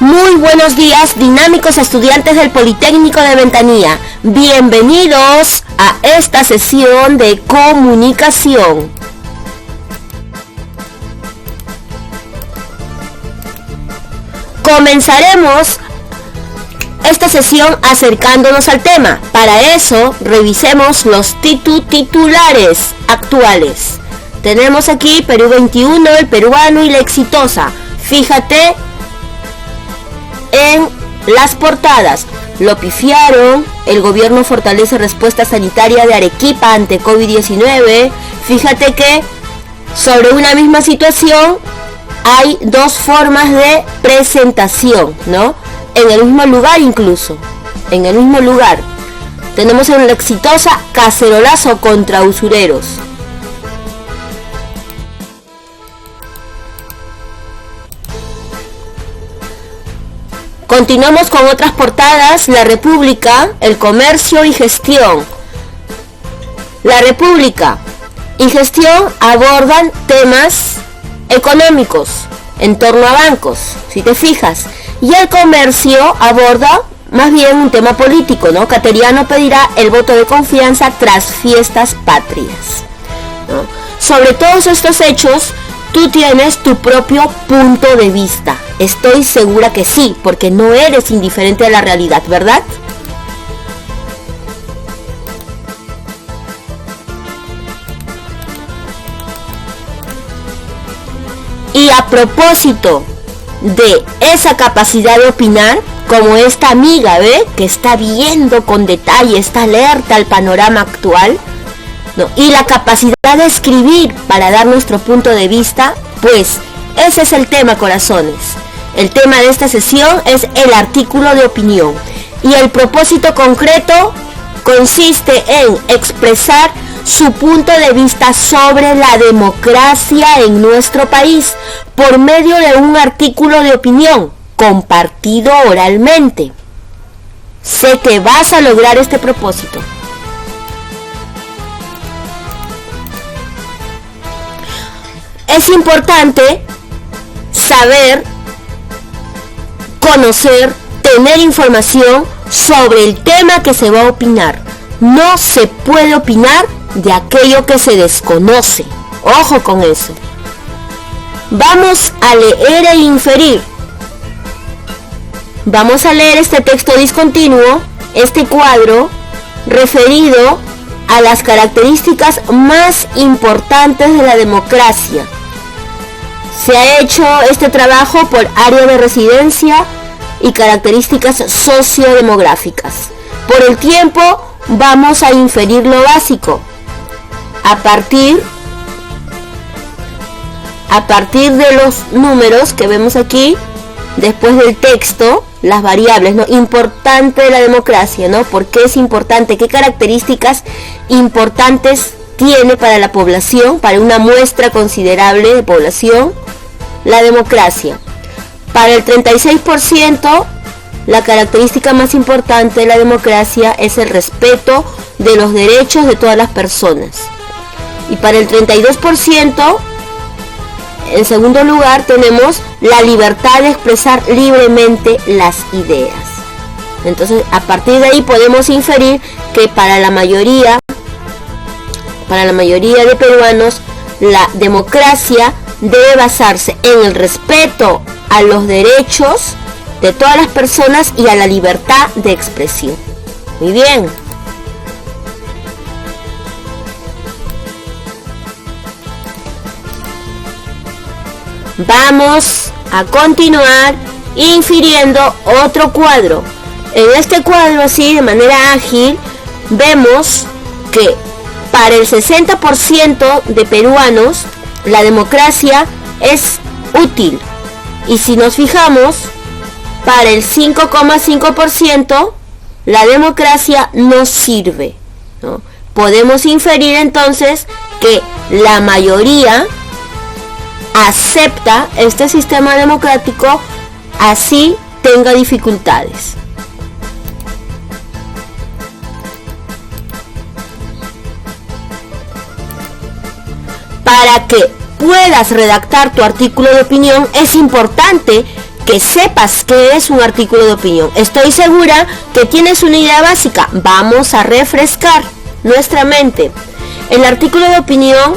Muy buenos días, dinámicos estudiantes del Politécnico de Ventanilla. Bienvenidos a esta sesión de comunicación. Comenzaremos esta sesión acercándonos al tema. Para eso, revisemos los titulares actuales. Tenemos aquí Perú 21, el peruano y la exitosa. Fíjate en las portadas. Lo pifiaron, el gobierno fortalece respuesta sanitaria de Arequipa ante COVID-19. Fíjate que sobre una misma situación hay dos formas de presentación, ¿no? En el mismo lugar incluso, en el mismo lugar. Tenemos en la exitosa cacerolazo contra usureros. Continuamos con otras portadas. La República, el comercio y gestión. La República y gestión abordan temas económicos en torno a bancos, si te fijas. Y el comercio aborda más bien un tema político, ¿no? Cateriano pedirá el voto de confianza tras fiestas patrias, ¿no? Sobre todos estos hechos, tú tienes tu propio punto de vista. Estoy segura que sí, porque no eres indiferente a la realidad, ¿verdad? Y a propósito de esa capacidad de opinar, como esta amiga, ¿ve? Que está viendo con detalle, está alerta al panorama actual, ¿no? Y la capacidad de escribir para dar nuestro punto de vista, pues ese es el tema, corazones. El tema de esta sesión es el artículo de opinión. Y el propósito concreto consiste en expresar su punto de vista sobre la democracia en nuestro país por medio de un artículo de opinión compartido oralmente. Sé que vas a lograr este propósito. Es importante saber, conocer, tener información sobre el tema que se va a opinar. No se puede opinar de aquello que se desconoce. Ojo con eso. Vamos a leer e inferir. Vamos a leer este texto discontinuo, este cuadro, referido a las características más importantes de la democracia. Se ha hecho este trabajo por área de residencia y características sociodemográficas. Por el tiempo, vamos a inferir lo básico. A partir de los números que vemos aquí, después del texto, las variables, ¿no? Importante de la democracia, ¿no? ¿Por qué es importante? ¿Qué características importantes tiene para la población, para una muestra considerable de población, la democracia? Para el 36%, la característica más importante de la democracia es el respeto de los derechos de todas las personas. Y para el 32%, en segundo lugar, tenemos la libertad de expresar libremente las ideas. Entonces, a partir de ahí podemos inferir que para la mayoría de peruanos, la democracia debe basarse en el respeto a los derechos de todas las personas y a la libertad de expresión. Muy bien. Vamos a continuar infiriendo otro cuadro. En este cuadro, así de manera ágil, vemos que para el 60% de peruanos la democracia es útil. Y si nos fijamos, para el 5,5% la democracia no sirve, ¿no? Podemos inferir entonces que la mayoría acepta este sistema democrático, así tenga dificultades. Para que puedas redactar tu artículo de opinión, es importante que sepas qué es un artículo de opinión. Estoy segura que tienes una idea básica. Vamos a refrescar nuestra mente. El artículo de opinión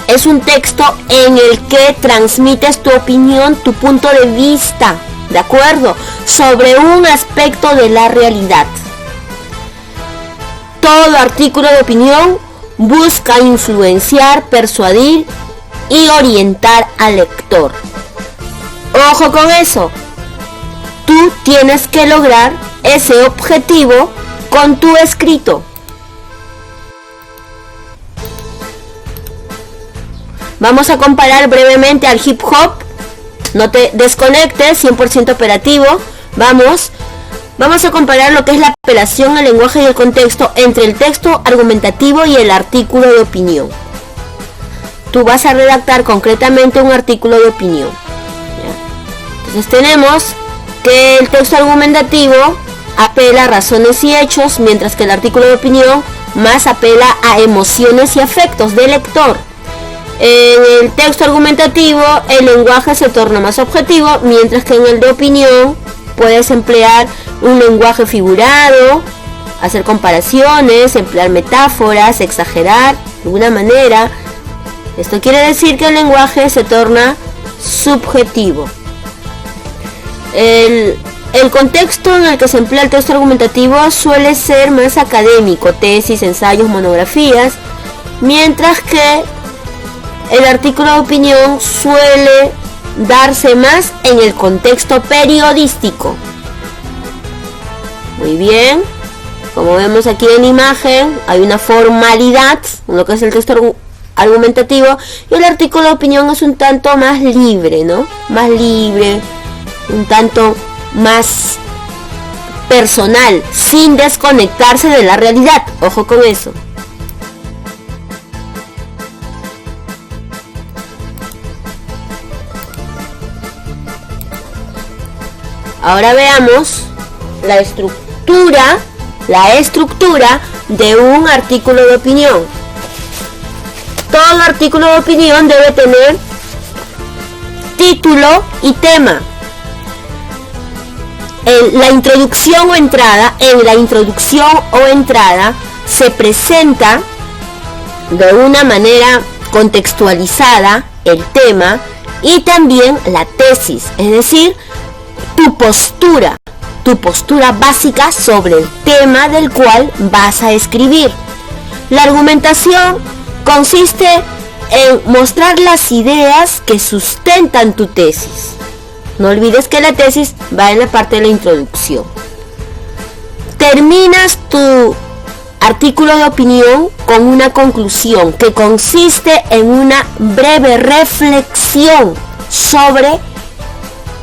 es un texto en el que transmites tu opinión, tu punto de vista, ¿de acuerdo?, sobre un aspecto de la realidad. Todo artículo de opinión busca influenciar, persuadir y orientar al lector. Ojo con eso. Tú tienes que lograr ese objetivo con tu escrito. Vamos a comparar brevemente al hip hop. No te desconectes, 100% operativo. Vamos a comparar lo que es la apelación al lenguaje y el contexto entre el texto argumentativo y el artículo de opinión. Tú vas a redactar concretamente un artículo de opinión. Entonces tenemos que el texto argumentativo apela a razones y hechos, mientras que el artículo de opinión más apela a emociones y afectos del lector. En el texto argumentativo el lenguaje se torna más objetivo, mientras que en el de opinión puedes emplear un lenguaje figurado, hacer comparaciones, emplear metáforas, exagerar de alguna manera. Esto quiere decir que el lenguaje se torna subjetivo. El contexto en el que se emplea el texto argumentativo suele ser más académico, tesis, ensayos, monografías, mientras que el artículo de opinión suele darse más en el contexto periodístico. Muy bien, como vemos aquí en imagen, hay una formalidad en lo que es el texto argumentativo, y el artículo de opinión es un tanto más libre, ¿no? Más libre, un tanto más personal, sin desconectarse de la realidad. Ojo con eso. Ahora veamos la estructura de un artículo de opinión. Todo artículo de opinión debe tener título y tema. En la introducción o entrada se presenta de una manera contextualizada el tema y también la tesis, es decir, tu postura básica sobre el tema del cual vas a escribir. La argumentación consiste en mostrar las ideas que sustentan tu tesis. No olvides que la tesis va en la parte de la introducción. Terminas tu artículo de opinión con una conclusión que consiste en una breve reflexión sobre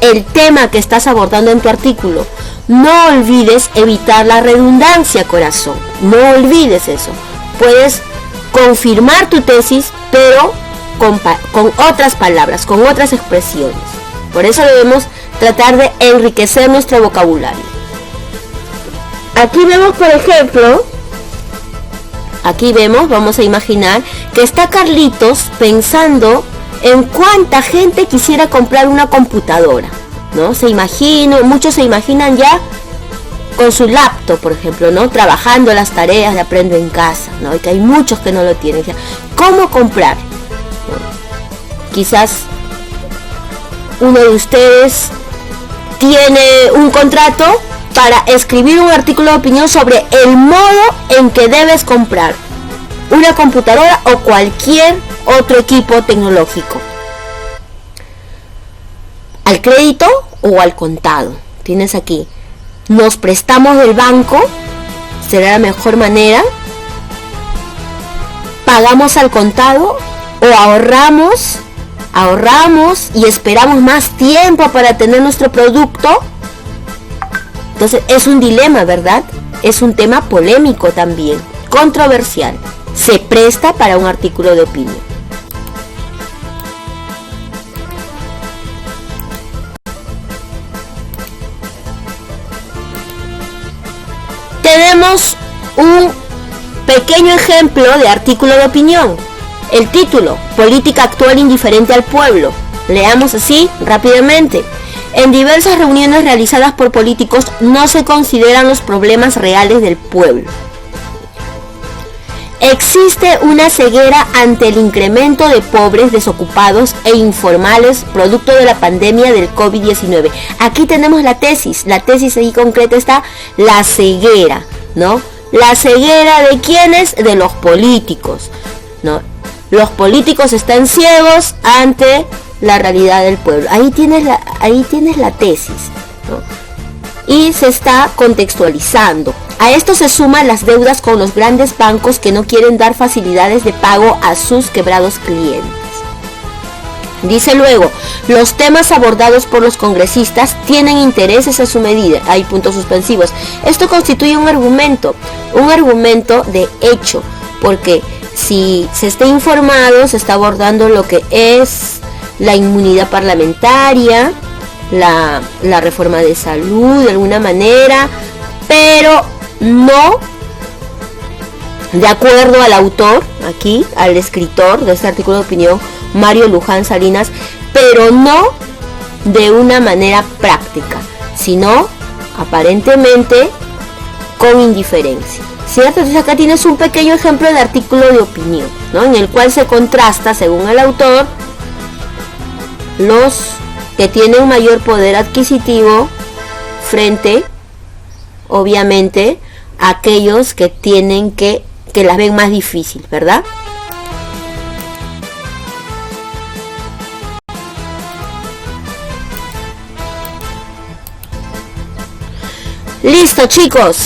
el tema que estás abordando en tu artículo. No olvides evitar la redundancia, corazón. No olvides eso. Puedes confirmar tu tesis, pero con otras palabras, con otras expresiones. Por eso debemos tratar de enriquecer nuestro vocabulario. Aquí vemos, por ejemplo, vamos a imaginar que está Carlitos pensando en cuánta gente quisiera comprar una computadora, ¿no? Muchos se imaginan ya con su laptop, por ejemplo, ¿no? Trabajando las tareas de Aprendo en Casa, ¿no? Y que hay muchos que no lo tienen. ¿Cómo comprar? ¿No? Quizás uno de ustedes tiene un contrato para escribir un artículo de opinión sobre el modo en que debes comprar una computadora o cualquier otro equipo tecnológico. ¿Al crédito o al contado? Tienes aquí. ¿Nos prestamos del banco? ¿Será la mejor manera? ¿Pagamos al contado o ahorramos y esperamos más tiempo para tener nuestro producto? Entonces es un dilema, ¿verdad? Es un tema polémico también, controversial. Se presta para un artículo de opinión. Tenemos un pequeño ejemplo de artículo de opinión. El título, política actual indiferente al pueblo. Leamos así rápidamente. En diversas reuniones realizadas por políticos no se consideran los problemas reales del pueblo. Existe una ceguera ante el incremento de pobres, desocupados e informales producto de la pandemia del COVID-19. Aquí tenemos la tesis ahí concreta está la ceguera, ¿no? La ceguera de ¿quiénes? De los políticos, ¿no? Los políticos están ciegos ante la realidad del pueblo. Ahí tienes la tesis, ¿no? Y se está contextualizando. A esto se suman las deudas con los grandes bancos que no quieren dar facilidades de pago a sus quebrados clientes. Dice luego, los temas abordados por los congresistas tienen intereses a su medida. Hay puntos suspensivos. Esto constituye un argumento de hecho, porque si se está informado, se está abordando lo que es la inmunidad parlamentaria, la reforma de salud de alguna manera, pero no de acuerdo al autor, aquí, al escritor de este artículo de opinión, Mario Luján Salinas, pero no de una manera práctica, sino aparentemente con indiferencia, ¿cierto? Entonces acá tienes un pequeño ejemplo de artículo de opinión, ¿no? En el cual se contrasta, según el autor, los que tienen mayor poder adquisitivo frente, obviamente, a aquellos que tienen que las ven más difícil, ¿verdad? Listo, chicos,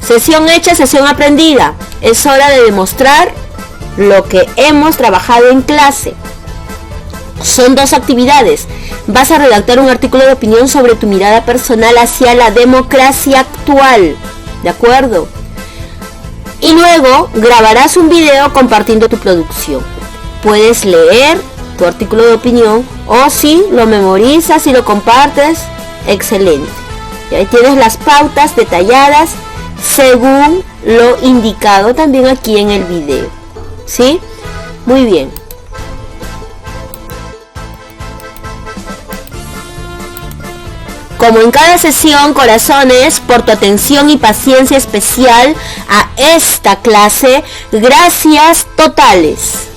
sesión hecha, sesión aprendida. Es hora de demostrar lo que hemos trabajado en clase. Son 2 actividades. Vas a redactar un artículo de opinión sobre tu mirada personal hacia la democracia actual, ¿de acuerdo? Y luego grabarás un video compartiendo tu producción. Puedes leer tu artículo de opinión o si lo memorizas y lo compartes, excelente. Y ahí tienes las pautas detalladas según lo indicado también aquí en el video, ¿sí? Muy bien. Como en cada sesión, corazones, por tu atención y paciencia especial a esta clase, gracias totales.